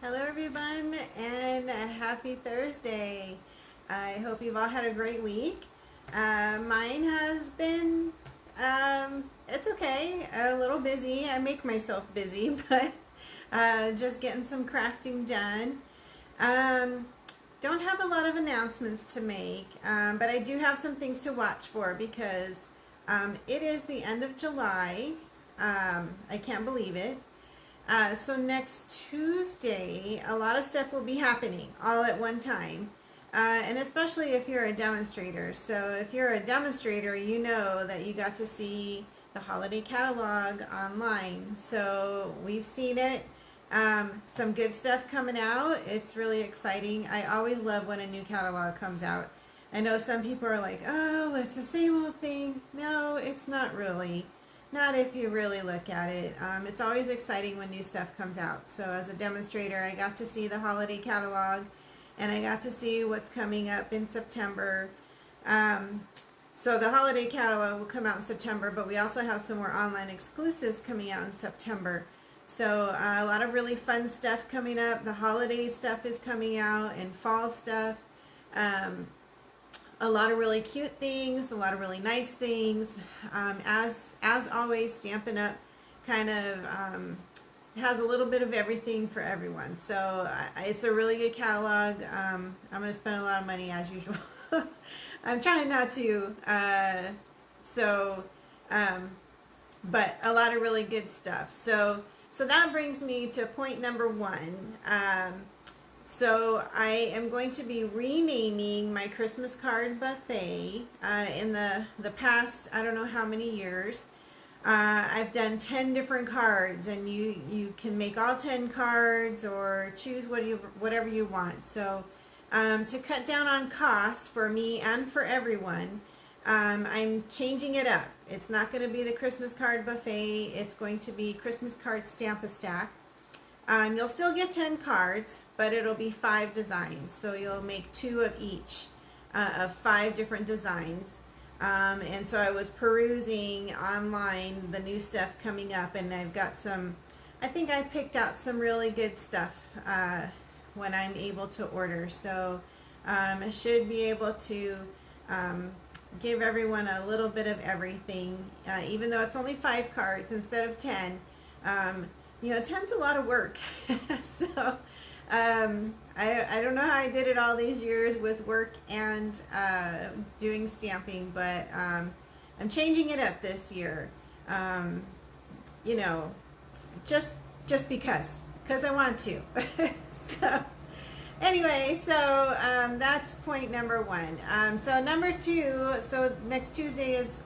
Hello everyone and happy Thursday. I hope you've all had a great week. Mine has been, it's okay, a little busy. I make myself busy, but just getting some crafting done. Don't have a lot of announcements to make, but I do have some things to watch for because it is the end of July. I can't believe it. So next Tuesday, a lot of stuff will be happening all at one time. And especially if you're a demonstrator. So if you're a demonstrator, you know that you got to see the holiday catalog online. So we've seen it. Some good stuff coming out. It's really exciting. I always love when a new catalog comes out. I know some people are like, oh, it's the same old thing. No, it's not really. Not if you really look at it. It's always exciting when new stuff comes out. So as a demonstrator, I got to see the holiday catalog and I got to see what's coming up in September. So the holiday catalog will come out in September, but we also have some more online exclusives coming out in September. So a lot of really fun stuff coming up. The holiday stuff is coming out and fall stuff. A lot of really cute things, a lot of really nice things. As always, Stampin' Up! Kind of has a little bit of everything for everyone. So it's a really good catalog. I'm going to spend a lot of money as usual. I'm trying not to. But a lot of really good stuff. So that brings me to point number one. So I am going to be renaming my Christmas card buffet. In the past, I don't know how many years, I've done 10 different cards, and you can make all 10 cards or choose whatever you want. So to cut down on cost for me and for everyone, I'm changing it up. It's not going to be the Christmas card buffet. It's going to be Christmas card Stamp-A-Stack. You'll still get 10 cards, but it'll be 5 designs. So you'll make 2 of each of 5 different designs. And so I was perusing online the new stuff coming up, and I've got I think I picked out some really good stuff when I'm able to order. So I should be able to give everyone a little bit of everything, even though it's only 5 cards instead of 10. You know, 10's a lot of work. So I don't know how I did it all these years with work and doing stamping, but I'm changing it up this year. You know, just because I want to. So anyway, so that's point number one. So number two, so next Tuesday is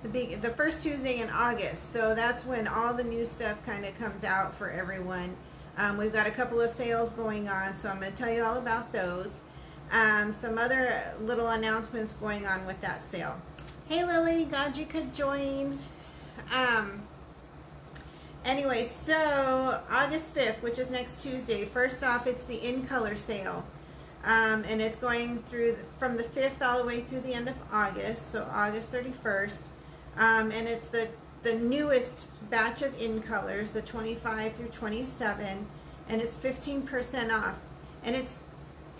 the first Tuesday in August, so that's when all the new stuff kind of comes out for everyone. We've got a couple of sales going on, so I'm going to tell you all about those. Some other little announcements going on with that sale. Hey Lily, glad you could join. Anyway, so August 5th, which is next Tuesday, first off, it's the In Color sale. And it's going through from the 5th all the way through the end of August, so August 31st. And it's the newest batch of In Colors, the 25 through 27, and it's 15% off. And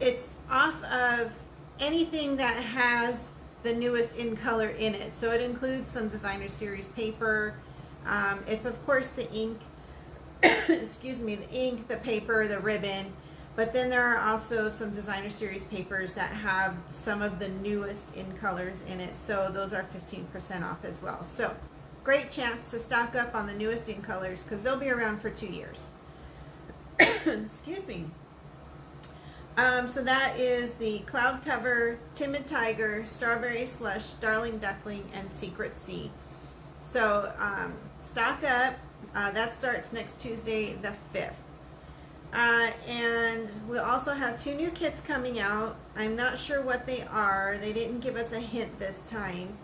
it's off of anything that has the newest In Color in it. So it includes some designer series paper. It's of course the ink, excuse me, the ink, the paper, the ribbon. But then there are also some designer series papers that have some of the newest In Colors in it. So those are 15% off as well. So great chance to stock up on the newest In Colors because they'll be around for 2 years. Excuse me. So that is the Cloud Cover, Timid Tiger, Strawberry Slush, Darling Duckling, and Secret Sea. So stock up. That starts next Tuesday the 5th. And we'll also have 2 new kits coming out. I'm not sure what they are. They didn't give us a hint this time.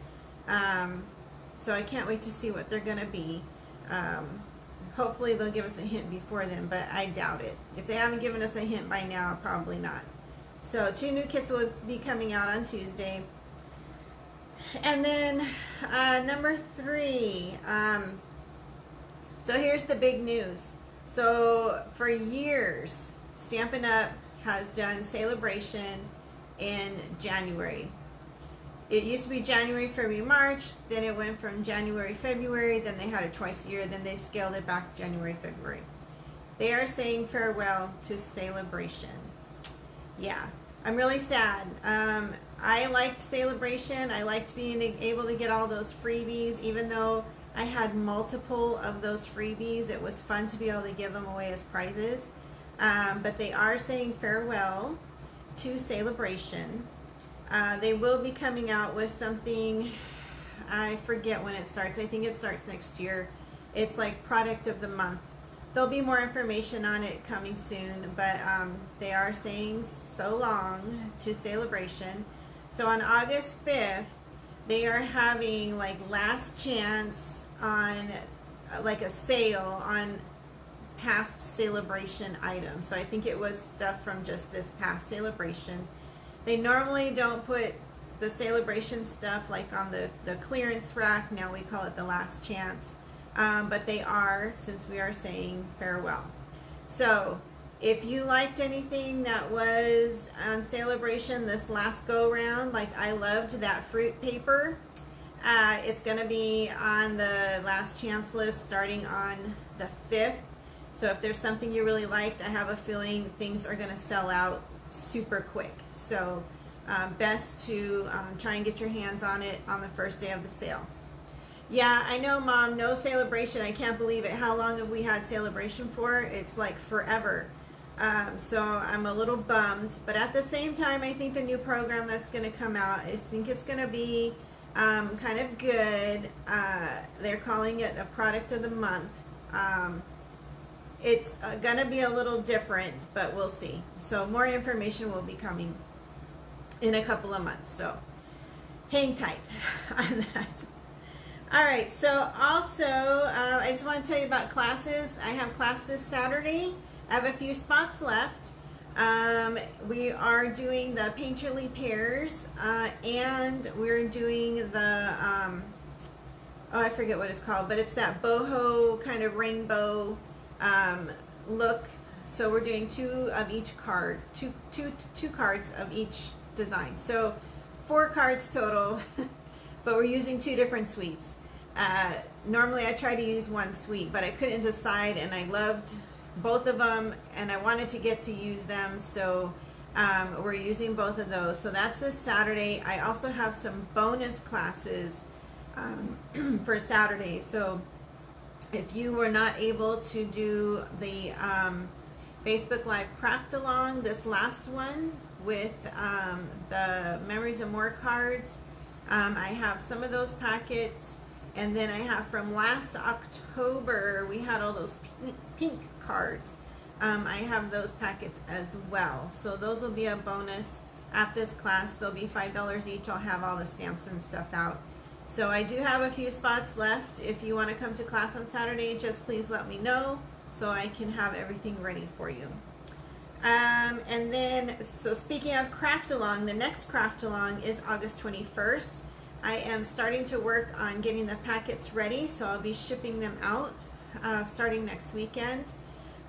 So I can't wait to see what they're going to be. Hopefully they'll give us a hint before then, but I doubt it. If they haven't given us a hint by now, probably not. So 2 new kits will be coming out on Tuesday. And then number 3. So here's the big news. So for years, Stampin' Up! Has done Celebration in January. It used to be January, February, March, then it went from January, February, then they had it twice a year, then they scaled it back January, February. They are saying farewell to Celebration. Yeah, I'm really sad. I liked Celebration. I liked being able to get all those freebies, even though I had multiple of those freebies. It was fun to be able to give them away as prizes. But they are saying farewell to Celebration. They will be coming out with something, I forget when it starts. I think it starts next year. It's like product of the month. There'll be more information on it coming soon, but they are saying so long to Celebration. So on August 5th, they are having like last chance on like a sale on past Celebration items. So I think it was stuff from just this past Celebration. They normally don't put the Celebration stuff like on the clearance rack. Now we call it the last chance. But they are, since we are saying farewell. So if you liked anything that was on Celebration this last go round, like I loved that fruit paper, it's going to be on the last chance list starting on the 5th. So if there's something you really liked, I have a feeling things are going to sell out super quick. So best to try and get your hands on it on the first day of the sale. Yeah, I know, Mom, no Celebration. I can't believe it. How long have we had Celebration for? It's like forever. So I'm a little bummed. But at the same time, I think the new program that's going to come out, I think it's going to be kind of good. They're calling it a product of the month. It's going to be a little different, but we'll see. So more information will be coming in a couple of months. So hang tight on that. All right, so also I just want to tell you about classes. I have class this Saturday. I have a few spots left. We are doing the Painterly Pairs, and we're doing the, oh, I forget what it's called, but it's that boho kind of rainbow look. So we're doing two of each card, two cards of each design. So 4 cards total, but we're using 2 different suites. Normally I try to use 1 suite, but I couldn't decide, and I loved both of them, and I wanted to get to use them, so we're using both of those. So that's this Saturday. I also have some bonus classes for Saturday. So if you were not able to do the Facebook Live Craft Along, this last one with the Memories and More cards, I have some of those packets, and then I have from last October, we had all those pink cards. I have those packets as well. So those will be a bonus at this class. They'll be $5 each. I'll have all the stamps and stuff out. So I do have a few spots left. If you want to come to class on Saturday, just please let me know so I can have everything ready for you. And then, so speaking of Craft Along, the next Craft Along is August 21st. I am starting to work on getting the packets ready, so I'll be shipping them out starting next weekend.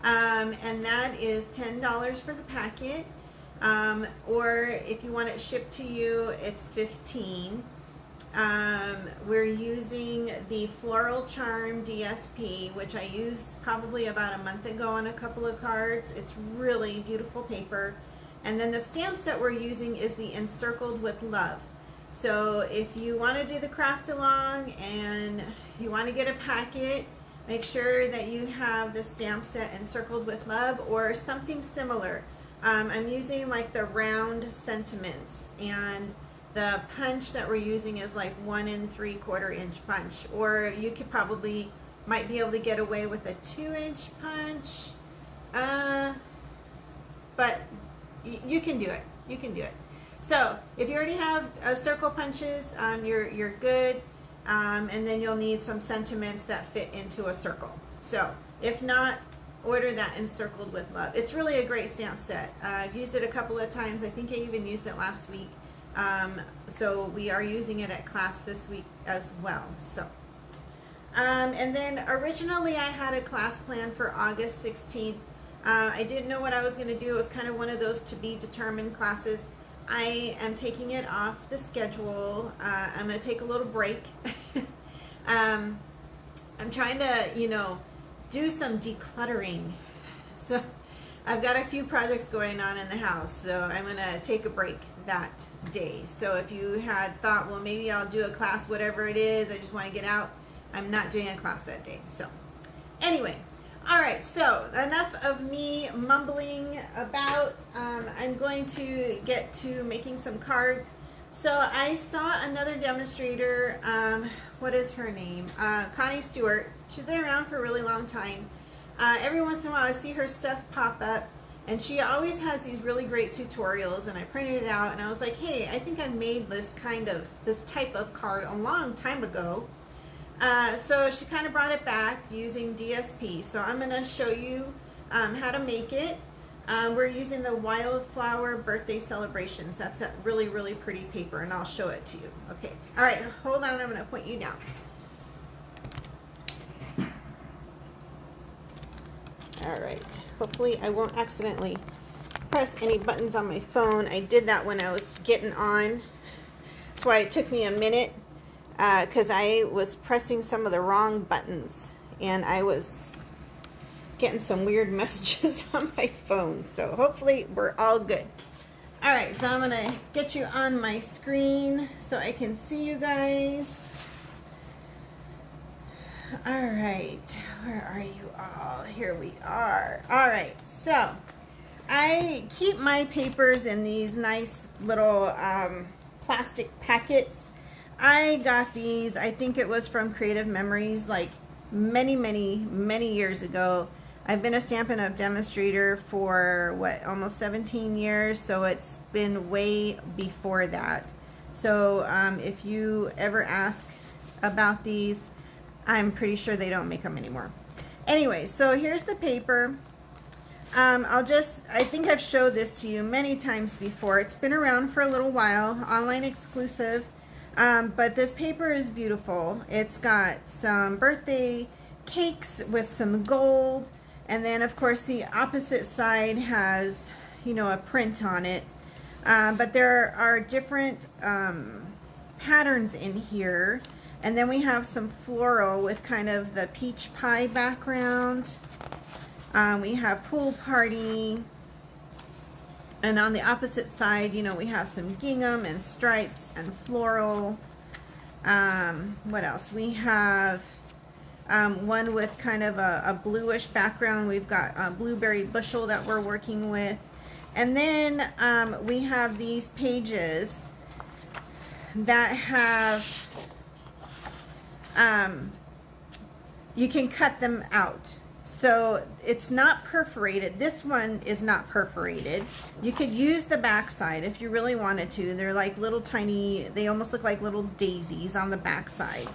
And that is $10 for the packet. Or if you want it shipped to you, it's $15. We're using the Floral Charm DSP, which I used probably about a month ago on a couple of cards. It's really beautiful paper. And then the stamp set we're using is the Encircled with Love. So if you want to do the Craft Along and you want to get a packet, make sure that you have the stamp set Encircled with Love or something similar. I'm using like the round sentiments, and the punch that we're using is like 1 3/4 inch punch, or you could probably might be able to get away with a 2-inch punch, but you can do it. You can do it. So if you already have circle punches, you're good, and then you'll need some sentiments that fit into a circle. So if not, order that Encircled with Love. It's really a great stamp set. I've used it a couple of times. I think I even used it last week. So we are using it at class this week as well. So And then originally I had a class plan for August 16th. I didn't know what I was going to do. It was kind of one of those to be determined classes. I am taking it off the schedule. I'm going to take a little break. I'm trying to, you know, do some decluttering. So I've got a few projects going on in the house, so I'm going to take a break that day. So if you had thought, well, maybe I'll do a class, whatever it is, I just want to get out, I'm not doing a class that day. So anyway, all right, so enough of me mumbling about. I'm going to get to making some cards. So I saw another demonstrator, what is her name? Connie Stewart. She's been around for a really long time. Every once in a while I see her stuff pop up, and she always has these really great tutorials, and I printed it out and I was like, hey, I think I made this type of card a long time ago. So she kind of brought it back using DSP. So I'm going to show you how to make it. We're using the Wildflower Birthday Celebrations. That's a really, really pretty paper, and I'll show it to you. Okay. All right. Hold on. I'm going to point you down. All right. Hopefully I won't accidentally press any buttons on my phone. I did that when I was getting on. That's why it took me a minute, because I was pressing some of the wrong buttons, and I was getting some weird messages on my phone. So hopefully we're all good. All right, so I'm gonna get you on my screen so I can see you guys. All right, where are you all? Here we are. All right, so I keep my papers in these nice little plastic packets. I got these, I think it was from Creative Memories, like many years ago. I've been a Stampin' Up! Demonstrator for, what, almost 17 years, so it's been way before that. So if you ever ask about these, I'm pretty sure they don't make them anymore. Anyway, so here's the paper. I think I've showed this to you many times before. It's been around for a little while, online exclusive, but this paper is beautiful. It's got some birthday cakes with some gold, and then of course the opposite side has, you know, a print on it, but there are different patterns in here. And then we have some floral with kind of the peach pie background. We have pool party. And on the opposite side, you know, we have some gingham and stripes and floral. What else? We have one with kind of a bluish background. We've got a blueberry bushel that we're working with. And then we have these pages that have... you can cut them out. So it's not perforated. This one is not perforated. You could use the back side if you really wanted to. They're like little tiny, they almost look like little daisies on the back side.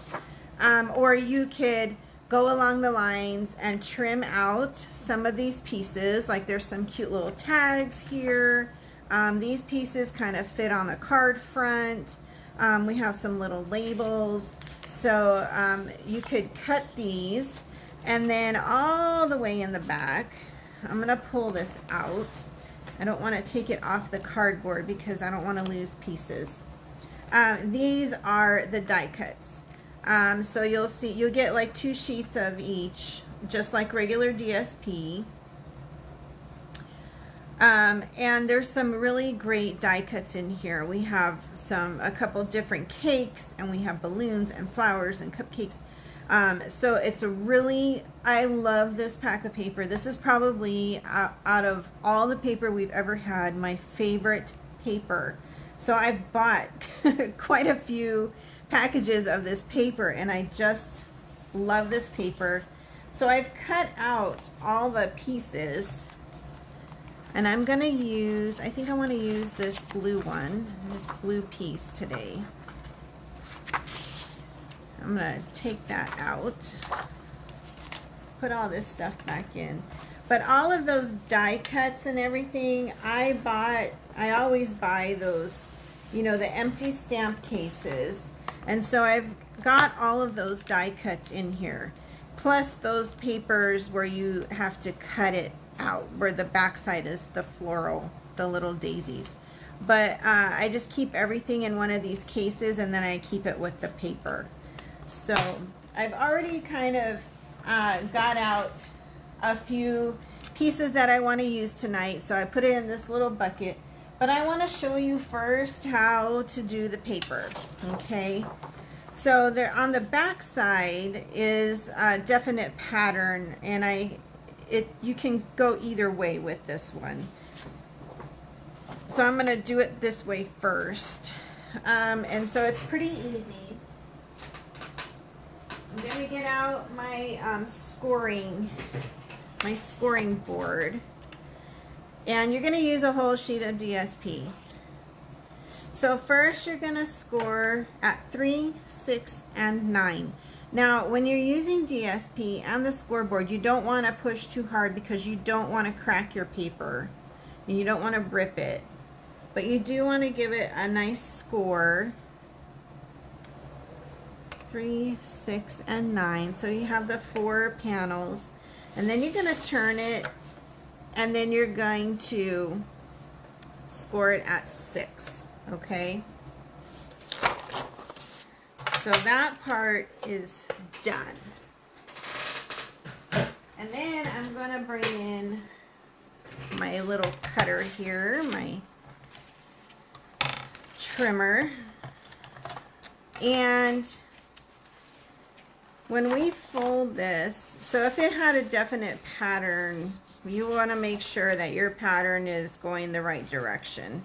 Or you could go along the lines and trim out some of these pieces. Like there's some cute little tags here. These pieces kind of fit on the card front. We have some little labels. So you could cut these, and then all the way in the back, I'm going to pull this out. I don't want to take it off the cardboard because I don't want to lose pieces. These are the die cuts. So you'll see, you'll get like 2 sheets of each, just like regular DSP. And there's some really great die cuts in here. We have a couple different cakes, and we have balloons and flowers and cupcakes. So it's a really, I love this pack of paper. This is probably out of all the paper we've ever had, my favorite paper. So I've bought quite a few packages of this paper, and I just love this paper. So I've cut out all the pieces. And I'm going to use, I think I want to use this blue one, this blue piece today. I'm going to take that out, put all this stuff back in. But all of those die cuts and everything, I always buy those, you know, the empty stamp cases. And so I've got all of those die cuts in here, plus those papers where you have to cut it out, where the back side is the floral, the little daisies. But I just keep everything in one of these cases, and then I keep it with the paper. So I've already kind of got out a few pieces that I want to use tonight, so I put it in this little bucket. But I want to show you first how to do the paper, okay? So there on the back side is a definite pattern, and you can go either way with this one. So I'm going to do it this way first. And so it's pretty easy. I'm going to get out my scoring board. And you're going to use a whole sheet of DSP. So first you're going to score at 3, 6, and 9. Now when you're using DSP and the scoreboard, you don't want to push too hard because you don't want to crack your paper and you don't want to rip it. But you do want to give it a nice score. 3, 6, and 9. So you have the 4 panels. And then you're going to turn it, and then you're going to score it at 6. Okay? So that part is done. And then I'm going to bring in my little cutter here, my trimmer, and when we fold this, so if it had a definite pattern, you want to make sure that your pattern is going the right direction.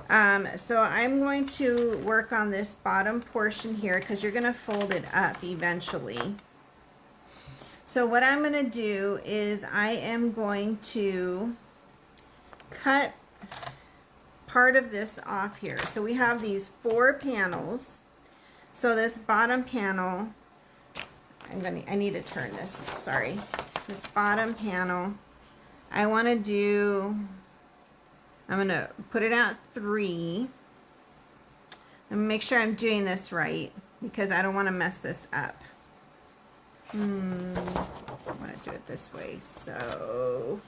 So I'm going to work on this bottom portion here because you're going to fold it up eventually. So what I'm going to do is I am going to cut part of this off here. So we have these 4 panels. So this bottom panel, I need to turn this, sorry. This bottom panel, I'm going to put it at 3. And make sure I'm doing this right because I don't want to mess this up. I want to do it this way, so.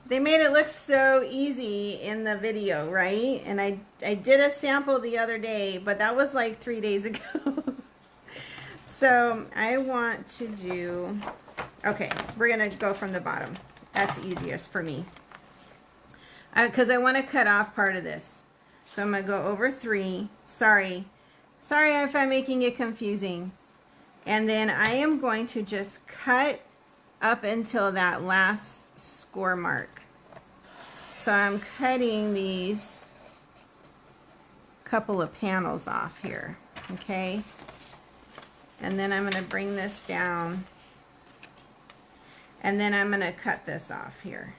They made it look so easy in the video, right? And I did a sample the other day, but that was like 3 days ago. So I want to do, okay, we're going to go from the bottom. That's easiest for me. Because I want to cut off part of this. So I'm going to go over 3. Sorry if I'm making it confusing. And then I am going to just cut up until that last score mark. So I'm cutting these couple of panels off here, okay? And then I'm going to bring this down, and then I'm going to cut this off here.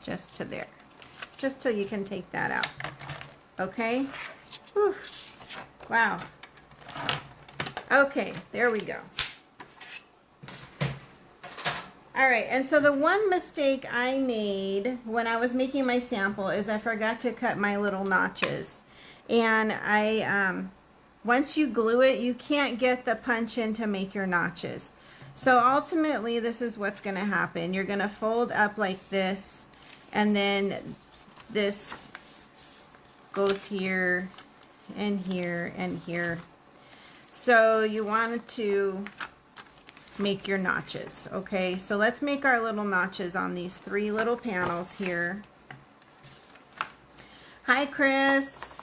Just to there. Just till you can take that out. Okay? Whew. Wow. Okay, there we go. All right, and so the one mistake I made when I was making my sample is I forgot to cut my little notches. And once you glue it, you can't get the punch in to make your notches. So ultimately, this is what's going to happen. You're going to fold up like this, and then this goes here and here and here. So you want to make your notches, okay? So let's make our little notches on these 3 little panels here. Hi, Chris.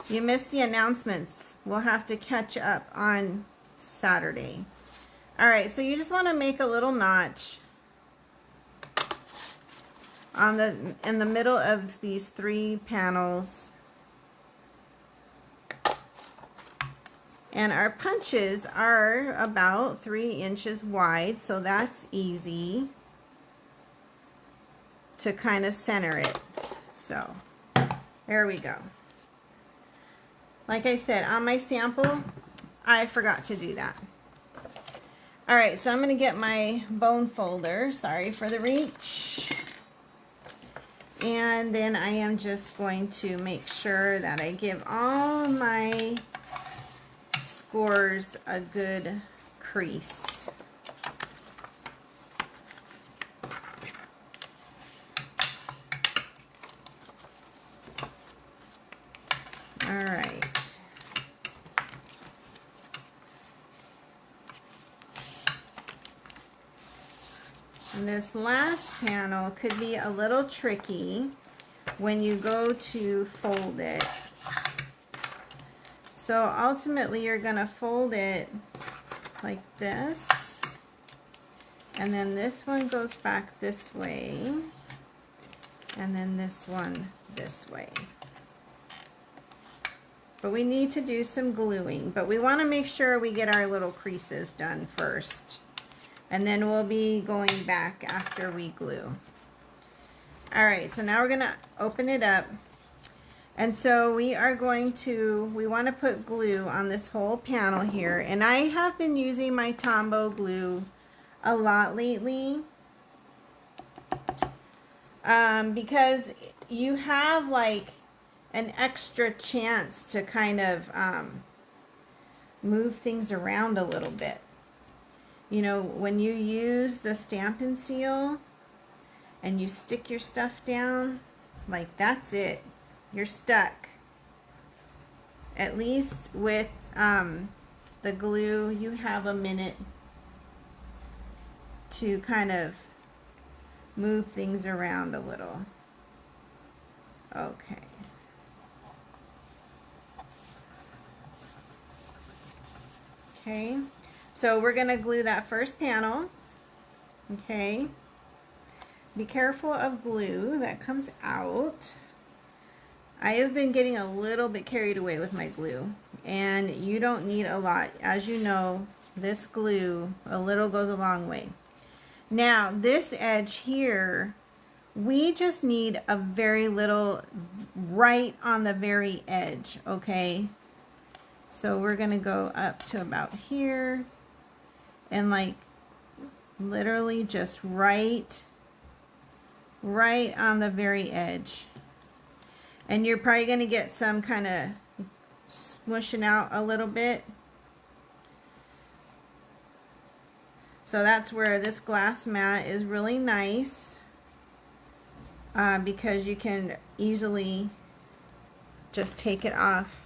You missed the announcements. We'll have to catch up on Saturday. All right, so you just want to make a little notch on in the middle of these 3 panels. And our punches are about 3 inches wide, so that's easy to kind of center it. So there we go. Like I said, on my sample, I forgot to do that. All right, so I'm going to get my bone folder. Sorry for the reach. And then I am just going to make sure that I give all my scores a good crease. All right. And this last panel could be a little tricky when you go to fold it. So ultimately you're going to fold it like this, and then this one goes back this way, and then this one this way. But we need to do some gluing, but we want to make sure we get our little creases done first, and then we'll be going back after we glue. All right, so now we're going to open it up. And so we want to put glue on this whole panel here. And I have been using my Tombow glue a lot lately. Because you have like an extra chance to kind of move things around a little bit. You know, when you use the Stampin' Seal and you stick your stuff down, like that's it. You're stuck. At least with the glue, you have a minute to kind of move things around a little. Okay. Okay, so we're gonna glue that first panel. Okay. Be careful of glue that comes out. I have been getting a little bit carried away with my glue, and you don't need a lot. As you know, this glue, a little goes a long way. Now, this edge here, we just need a very little right on the very edge, okay? So we're gonna go up to about here, and like literally just right on the very edge. And you're probably going to get some kind of smushing out a little bit. So that's where this glass mat is really nice, because you can easily just take it off,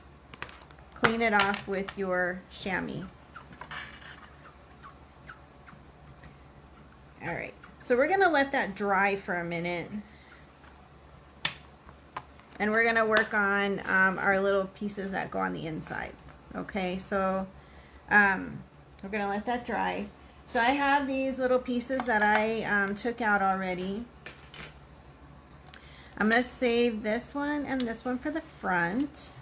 clean it off with your chamois. All right, so we're going to let that dry for a minute. And we're going to work on our little pieces that go on the inside. Okay, so we're going to let that dry. So I have these little pieces that I took out already. I'm going to save this one and this one for the front.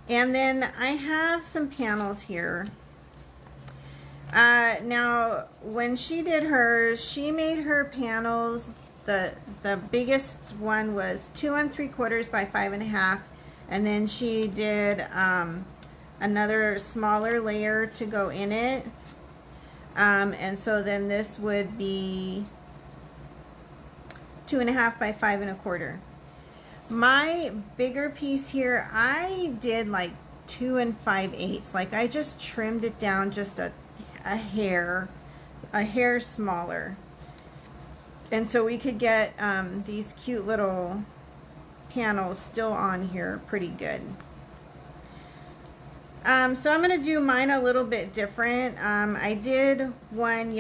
And then I have some panels here. Now, when she did hers, she made her panels. The biggest one was 2 3/4 by 5.5, and then she did another smaller layer to go in it, and so then this would be 2.5 by 5 1/4. My bigger piece here, I did like 2 5/8. Like I just trimmed it down just a hair smaller. And so we could get these cute little panels still on here pretty good. So I'm going to do mine a little bit different. I did one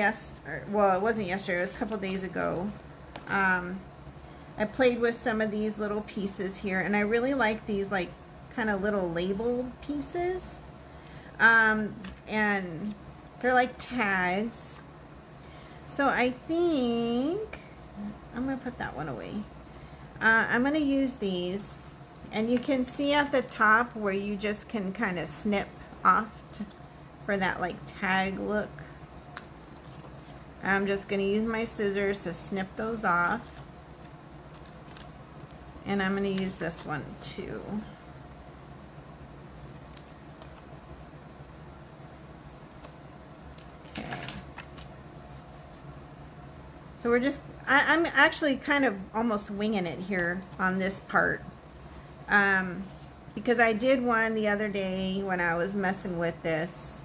well, it wasn't yesterday, it was a couple days ago. I played with some of these little pieces here, and I really like these like kind of little label pieces. And they're like tags. So I think I'm going to put that one away. I'm going to use these, and you can see at the top where you just can kind of snip off for that like tag look. I'm just going to use my scissors to snip those off, and I'm going to use this one too. So we're just I'm actually kind of almost winging it here on this part. Because I did one the other day when I was messing with this.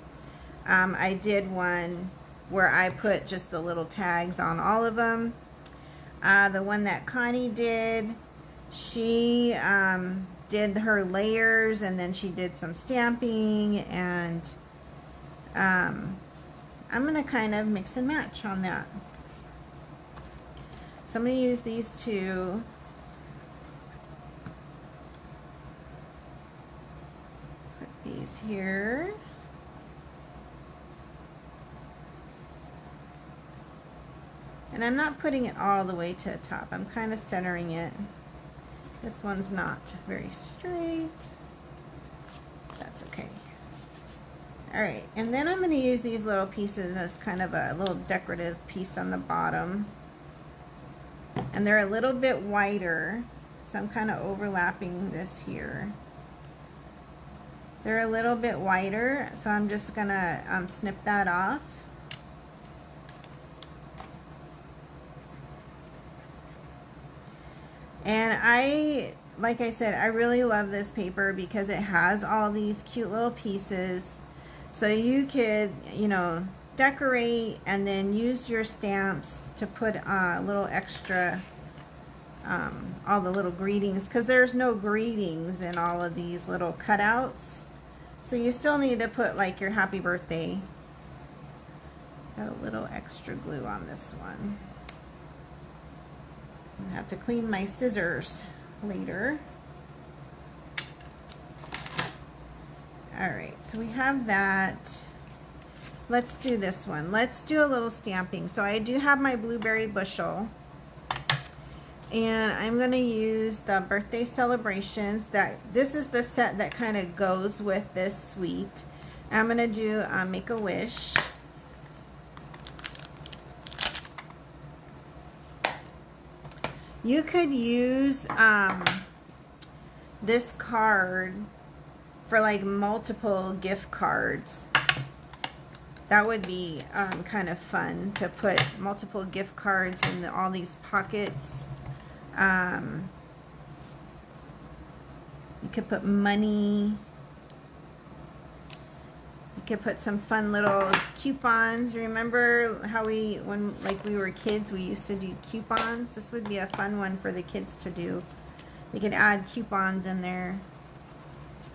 I did one where I put just the little tags on all of them. The one that Connie did, she did her layers, and then she did some stamping, and I'm going to kind of mix and match on that. So I'm going to use these two. Put these here. And I'm not putting it all the way to the top. I'm kind of centering it. This one's not very straight. That's okay. Alright, and then I'm going to use these little pieces as kind of a little decorative piece on the bottom. And they're a little bit wider, so I'm kind of overlapping this here. They're a little bit wider, so I'm just going to snip that off. And like I said, I really love this paper because it has all these cute little pieces. So you could, you know, decorate and then use your stamps to put a little extra, all the little greetings, because there's no greetings in all of these little cutouts. So you still need to put like your happy birthday. Got a little extra glue on this one. I have to clean my scissors later. Alright, so we have that. Let's do this one. Let's do a little stamping. So I do have my blueberry bushel. And I'm going to use the birthday celebrations. This is the set that kind of goes with this suite. I'm going to do Make a Wish. You could use this card for like multiple gift cards. That would be kind of fun to put multiple gift cards in all these pockets. You could put money. You could put some fun little coupons. Remember how when we were kids, we used to do coupons? This would be a fun one for the kids to do. You could add coupons in there.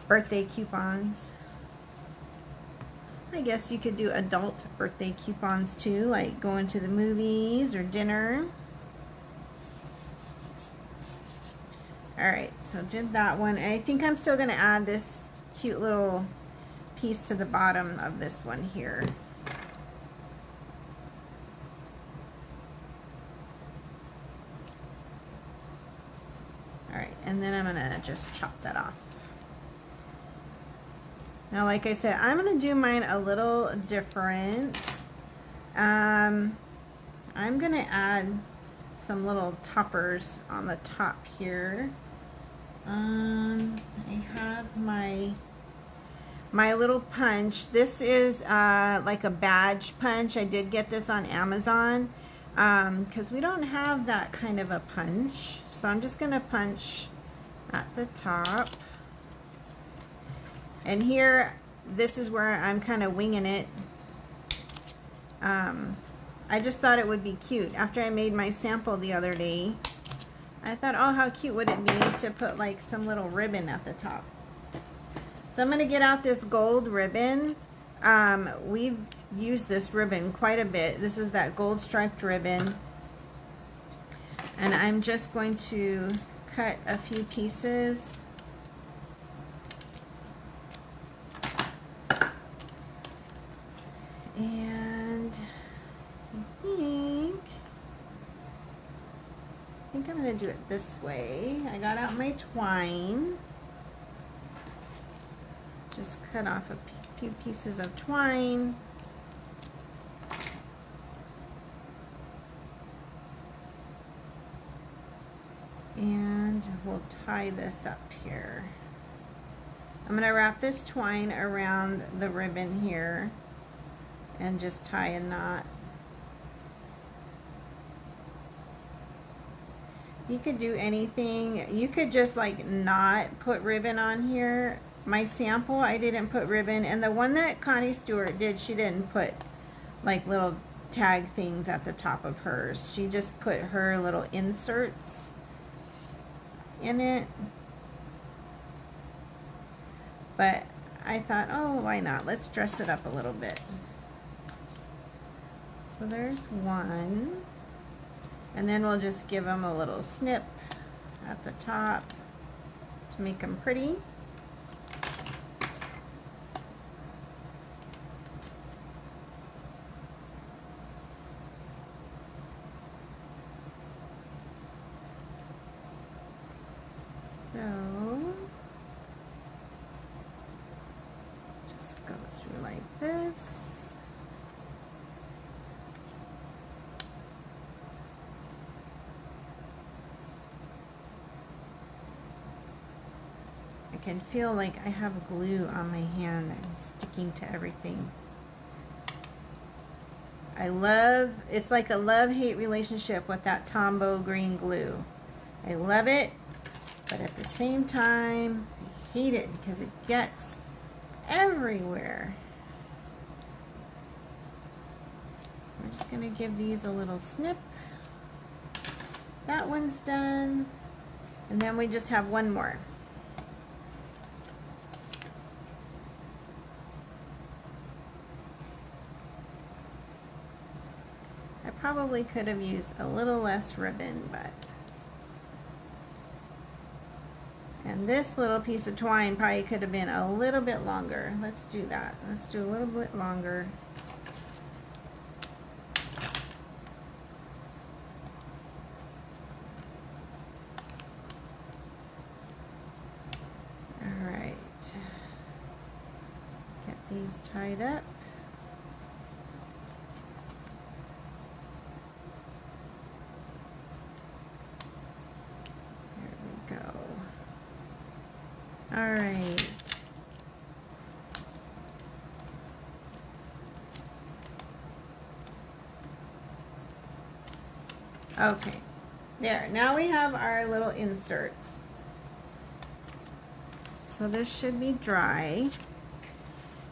Birthday coupons. I guess you could do adult birthday coupons too, like going to the movies or dinner. Alright, so did that one. I think I'm still going to add this cute little piece to the bottom of this one here. Alright, and then I'm going to just chop that off. Now, like I said, I'm going to do mine a little different. I'm going to add some little toppers on the top here. I have my little punch. This is like a badge punch. I did get this on Amazon because we don't have that kind of a punch. So I'm just going to punch at the top. And here, this is where I'm kind of winging it. I just thought it would be cute. After I made my sample the other day, I thought, oh, how cute would it be to put like some little ribbon at the top. So I'm going to get out this gold ribbon. We've used this ribbon quite a bit. This is that gold striped ribbon. And I'm just going to cut a few pieces. And I think I'm going to do it this way. I got out my twine. Just cut off a few pieces of twine. And we'll tie this up here. I'm going to wrap this twine around the ribbon here and just tie a knot. You could do anything. You could just like not put ribbon on here. My sample, I didn't put ribbon, and the one that Connie Stewart did, she didn't put like little tag things at the top of hers. She just put her little inserts in it. But I thought, oh, why not? Let's dress it up a little bit. So there's one. And then we'll just give them a little snip at the top to make them pretty. So just go through like this. I can feel like I have glue on my hand. I'm sticking to everything. I love, it's like a love-hate relationship with that Tombow green glue. I love it, but at the same time, I hate it because it gets everywhere. I'm just going to give these a little snip. That one's done. And then we just have one more. I probably could have used a little less ribbon, but... And this little piece of twine probably could have been a little bit longer. Let's do that. Let's do a little bit longer. All right. Get these tied up. All right. Okay. There. Now we have our little inserts. So this should be dry.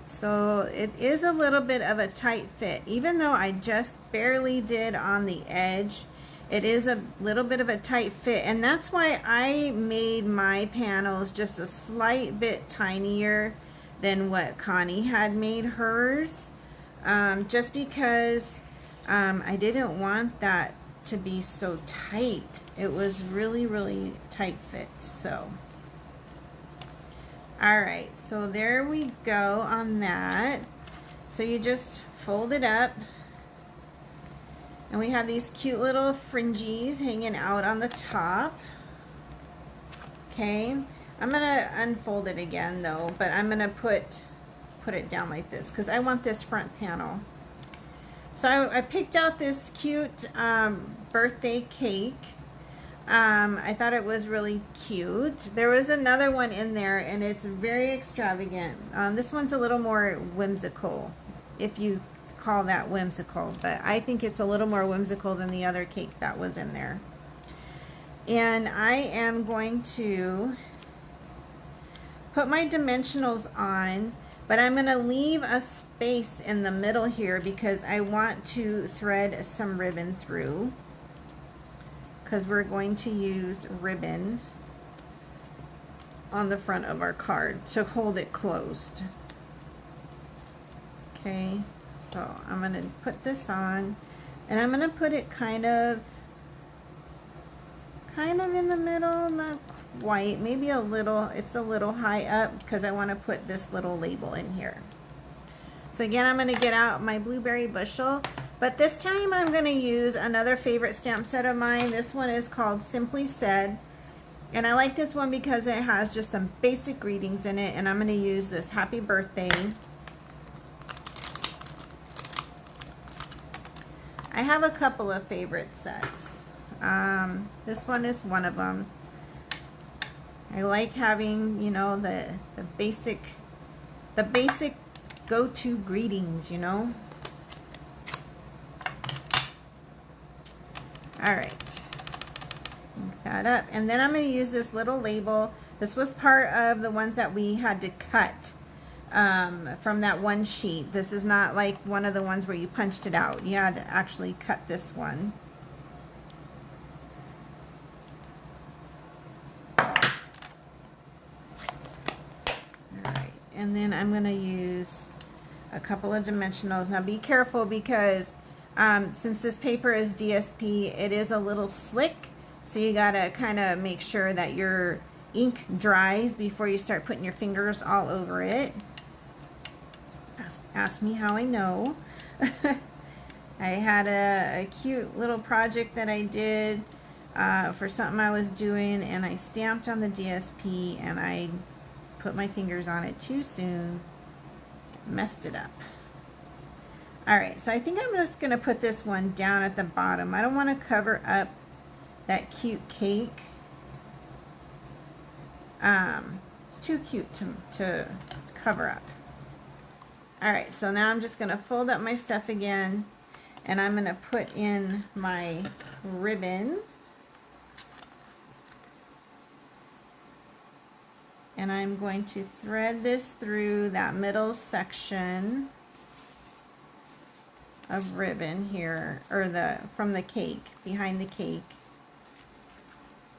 So it is a little bit of a tight fit. Even though I just barely did on the edge, it is a little bit of a tight fit, and that's why I made my panels just a slight bit tinier than what Connie had made hers, just because I didn't want that to be so tight. It was really, really tight fit. So all right, so there we go on that. So you just fold it up. And we have these cute little fringes hanging out on the top. Okay, I'm gonna unfold it again though, but I'm gonna put it down like this because I want this front panel. So I picked out this cute birthday cake. I thought it was really cute. There was another one in there, and it's very extravagant. This one's a little more whimsical, if you call that whimsical, but I think it's a little more whimsical than the other cake that was in there. And I am going to put my dimensionals on, but I'm going to leave a space in the middle here because I want to thread some ribbon through, because we're going to use ribbon on the front of our card to hold it closed. Okay. So I'm going to put this on, and I'm going to put it kind of in the middle, not quite, maybe a little, it's a little high up because I want to put this little label in here. So again, I'm going to get out my blueberry bushel, but this time I'm going to use another favorite stamp set of mine. This one is called Simply Said, and I like this one because it has just some basic greetings in it, and I'm going to use this happy birthday. I have a couple of favorite sets. This one is one of them. I like having, you know, the basic go-to greetings, you know. All right. that up. And then I'm going to use this little label. This was part of the ones that we had to cut from that one sheet. This is not like one of the ones where you punched it out. You had to actually cut this one. Alright, and then I'm going to use a couple of dimensionals. Now be careful because since this paper is DSP, it is a little slick, so you got to kind of make sure that your ink dries before you start putting your fingers all over it. Ask me how I know. I had a cute little project that I did for something I was doing, and I stamped on the DSP and I put my fingers on it too soon, messed it up. Alright, so I think I'm just going to put this one down at the bottom. I don't want to cover up that cute cake. It's too cute to cover up. Alright, so now I'm just going to fold up my stuff again, and I'm going to put in my ribbon. And I'm going to thread this through that middle section of ribbon here, or from the cake, behind the cake.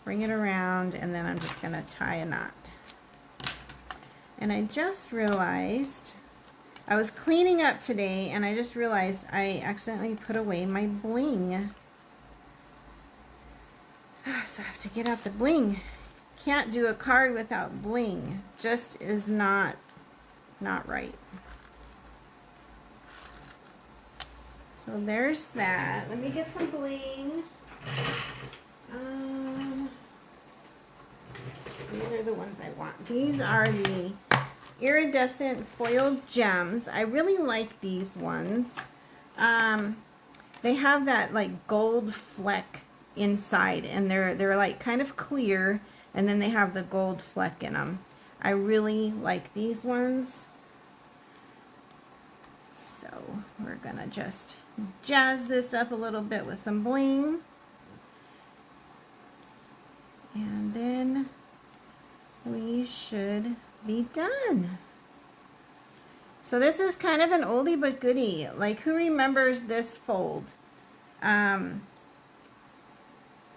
Bring it around, and then I'm just going to tie a knot. And I just realized, I was cleaning up today, and I just realized I accidentally put away my bling. So I have to get out the bling. Can't do a card without bling. Just is not right. So there's that. Let me get some bling. These are the ones I want. These are the iridescent foil gems. I really like these ones. They have that like gold fleck inside, and they're like kind of clear, and then they have the gold fleck in them. I really like these ones. So we're gonna just jazz this up a little bit with some bling. And then we should be done. So this is kind of an oldie but goodie. Like, who remembers this fold?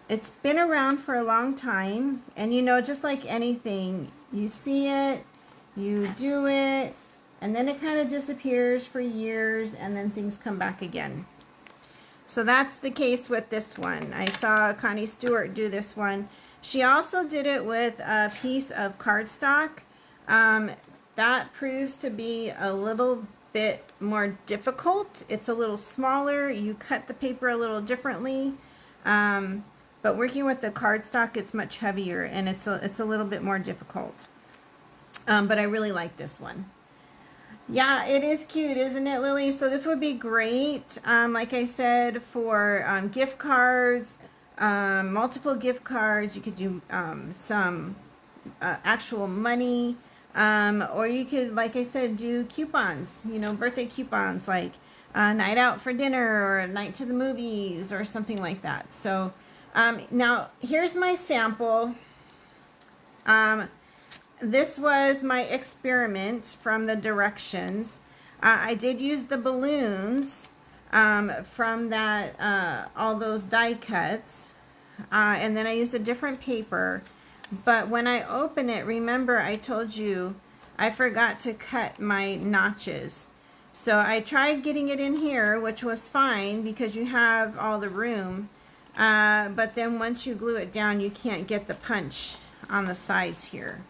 It's been around for a long time, and you know, just like anything, you see it, you do it, and then it kind of disappears for years, and then things come back again. So that's the case with this one. I saw Connie Stewart do this one. She also did it with a piece of cardstock. That proves to be a little bit more difficult. It's a little smaller. You cut the paper a little differently. But working with the cardstock, it's much heavier, and it's a little bit more difficult. But I really like this one. Yeah, it is cute, isn't it, Lily? So this would be great, like I said, for gift cards, multiple gift cards. You could do some actual money, or you could, like I said, do coupons, you know, birthday coupons, like a night out for dinner or a night to the movies or something like that. So now here's my sample. This was my experiment from the directions. I did use the balloons from that, all those die cuts, and then I used a different paper. But when I open it, remember I told you I forgot to cut my notches. So I tried getting it in here, which was fine because you have all the room. But then once you glue it down, you can't get the punch on the sides here.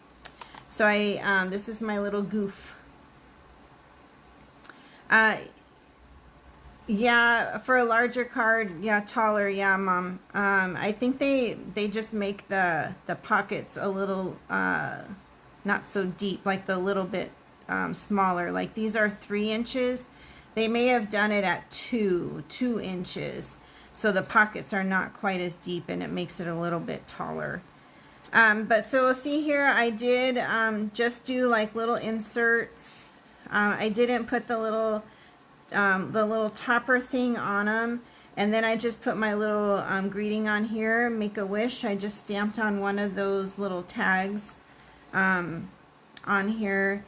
So this is my little goof. Yeah, for a larger card, yeah, taller, yeah, Mom. I think they just make the pockets a little not so deep, like the little bit smaller. Like these are 3 inches. They may have done it at 2 inches. So the pockets are not quite as deep, and it makes it a little bit taller. But so we'll see here, I did just do like little inserts. I didn't put the little topper thing on them. And then I just put my little greeting on here, Make a Wish. I just stamped on one of those little tags on here,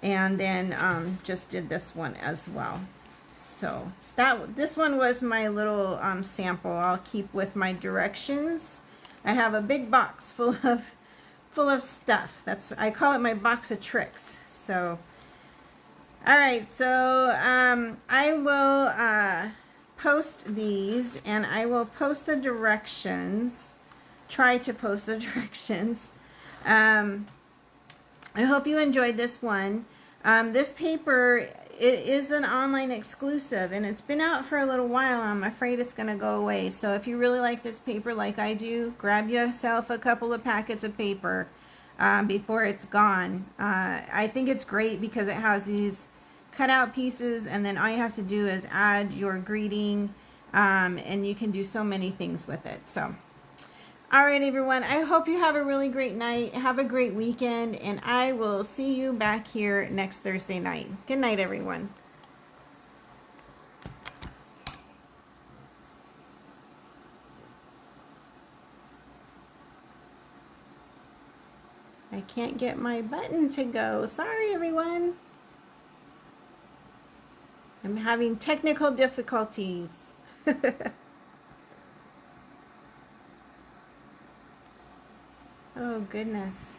and then just did this one as well. So this one was my little sample. I'll keep with my directions. I have a big box full of stuff. I call it my box of tricks. So all right, so I will post these, and I will post the directions, try to post the directions. I hope you enjoyed this one. This paper, it is an online exclusive, and it's been out for a little while. I'm afraid it's going to go away. So if you really like this paper like I do, grab yourself a couple of packets of paper before it's gone. I think it's great because it has these cutout pieces, and then all you have to do is add your greeting, and you can do so many things with it. So all right, everyone, I hope you have a really great night. Have a great weekend, and I will see you back here next Thursday night. Good night, everyone. I can't get my button to go. Sorry, everyone. I'm having technical difficulties. Oh, goodness.